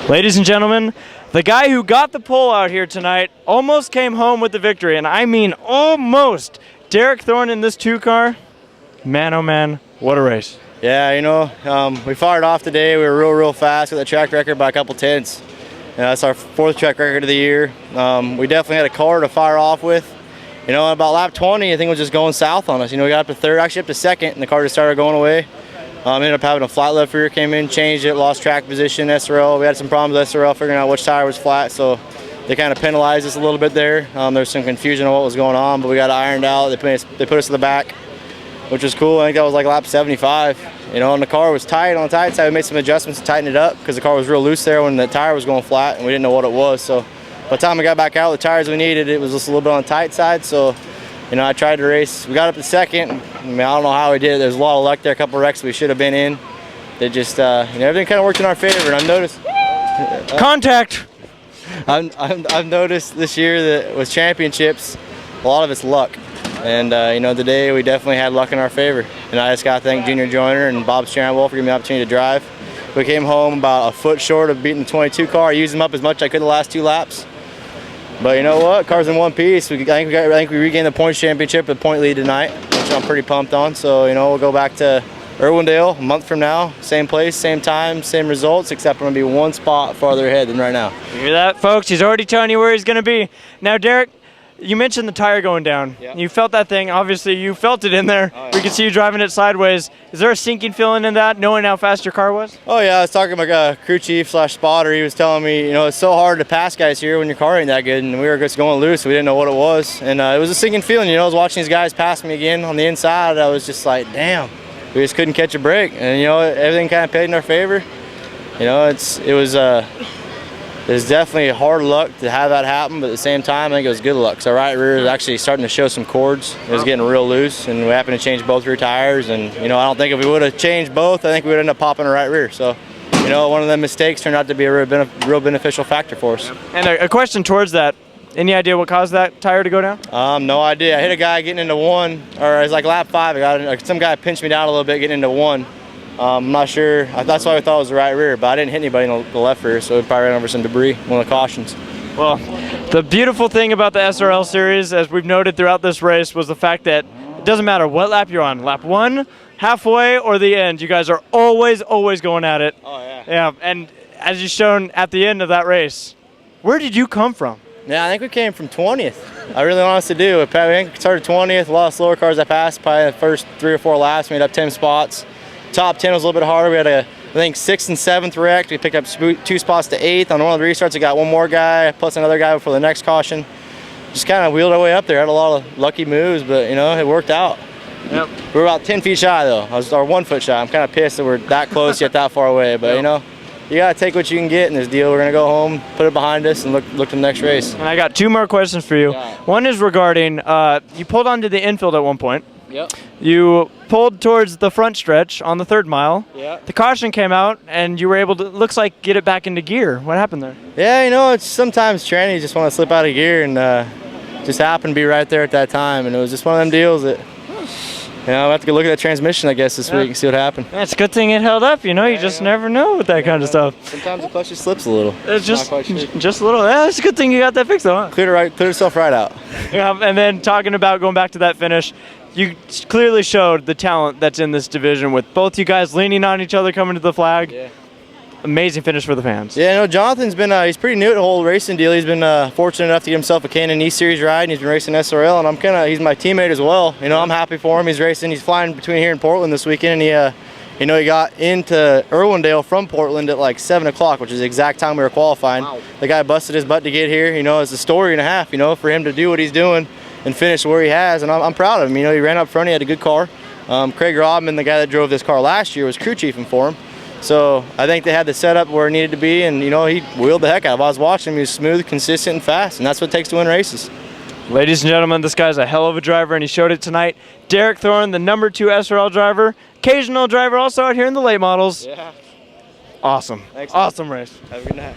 Ladies and gentlemen, the guy who got the pole out here tonight almost came home with the victory, and I mean almost. Derek Thorn in this 2-car. Man, oh man, what a race. Yeah, we fired off today. We were real fast with the track record by a couple tenths. That's our 4th track record of the year. We definitely had a car to fire off with. About lap 20, I think it was just going south on us. We got up to third, actually up to second, and the car just started going away. Ended up having a flat left rear, came in, changed it, lost track position, SRL. We had some problems with SRL figuring out which tire was flat, so they kind of penalized us a little bit there. There's some confusion on what was going on, but we got it ironed out. They put us in the back, which was cool. I think that was like lap 75. And the car was tight on the tight side. We made some adjustments to tighten it up because the car was real loose there when the tire was going flat, and we didn't know what it was. So by the time we got back out with the tires we needed, it was just a little bit on the tight side. So I tried to race. We got up to second. I don't know how we did it. There's a lot of luck there. A couple wrecks we should have been in. They just, everything kind of worked in our favor. And I've noticed. Contact. I've noticed this year that with championships, a lot of it's luck. And today we definitely had luck in our favor. And I just got to thank Junior Joyner and Bob Strandwell for giving me the opportunity to drive. We came home about a foot short of beating the 22 car. I used them up as much as I could the last 2 laps. But you know what? Car's in one piece. I think we regained the points championship with point lead tonight, which I'm pretty pumped on. So we'll go back to Irwindale a month from now. Same place, same time, same results, except I'm gonna be 1 spot farther ahead than right now. You hear that, folks? He's already telling you where he's gonna be. Now, Derek, you mentioned the tire going down. Yep. You felt that thing. Obviously, you felt it in there. Oh, yeah. We could see you driving it sideways. Is there a sinking feeling in that, knowing how fast your car was? Oh yeah, I was talking to my crew chief / spotter. He was telling me, it's so hard to pass guys here when your car ain't that good, and we were just going loose. We didn't know what it was, and it was a sinking feeling. I was watching these guys pass me again on the inside. I was just like, damn, we just couldn't catch a break, and everything kind of played in our favor. It was definitely hard luck to have that happen, but at the same time, I think it was good luck. So our right rear is actually starting to show some cords. It was getting real loose, and we happened to change both rear tires. And I don't think if we would have changed both, I think we would end up popping the right rear. So, one of them mistakes turned out to be a real beneficial factor for us. And a question towards that: any idea what caused that tire to go down? No idea. I hit a guy getting into 1, or it was like lap 5. Some guy pinched me down a little bit getting into 1. I'm not sure. That's why I thought it was the right rear, but I didn't hit anybody in the left rear, so it probably ran over some debris, one of the cautions. Well, the beautiful thing about the SRL series, as we've noted throughout this race, was the fact that it doesn't matter what lap you're on, lap 1, halfway, or the end, you guys are always going at it. Oh, yeah. Yeah, and as you've shown at the end of that race, where did you come from? Yeah, I think we came from 20th. I really honestly do. We started 20th, a lot of slower cars I passed, probably the first 3 or 4 laps, made up 10 spots. Top 10 was a little bit harder. We had I think 6th and 7th wrecked. We picked up 2 spots to 8th. On one of the restarts, we got 1 more guy, plus another guy for the next caution. Just kind of wheeled our way up there. Had a lot of lucky moves, but it worked out. Yep. We were about 10 feet shy though. I was 1 foot shy. I'm kind of pissed that we're that close yet that far away, but you gotta take what you can get in this deal. We're gonna go home, put it behind us, and look to the next race. And I got 2 more questions for you. Yeah. One is regarding, you pulled onto the infield at one point. Yep. You pulled towards the front stretch on the 3rd mile. Yeah. The caution came out, and you were able to, looks like, get it back into gear. What happened there? Yeah, it's sometimes trannies just want to slip out of gear, and just happened to be right there at that time, and it was just one of them deals that, I'll have to go look at that transmission, I guess, this week and see what happened. Yeah, it's a good thing it held up. You just never know with that kind of stuff. Sometimes the clutch just slips a little. It's just a little. Yeah, it's a good thing you got that fixed, though, huh? Cleared itself right out. Yeah, and then talking about going back to that finish, you clearly showed the talent that's in this division with both you guys leaning on each other coming to the flag. Yeah. Amazing finish for the fans. Yeah, Jonathan's been, he's pretty new to the whole racing deal. He's been fortunate enough to get himself a Canon E-Series ride, and he's been racing SRL, and he's my teammate as well. I'm happy for him. He's racing, he's flying between here and Portland this weekend, and he got into Irwindale from Portland at like 7 o'clock, which is the exact time we were qualifying. Wow. The guy busted his butt to get here. It's a story and a half, for him to do what he's doing and finish where he has, and I'm proud of him. He ran up front, he had a good car. Craig Rodman, the guy that drove this car last year, was crew chiefing for him. So I think they had the setup where it needed to be, and he wheeled the heck out of it. I was watching him. He was smooth, consistent, and fast, and that's what it takes to win races. Ladies and gentlemen, this guy's a hell of a driver, and he showed it tonight. Derek Thorn, the number 2 SRL driver, occasional driver also out here in the late models. Yeah. Awesome. Thanks, awesome race. Have a good night.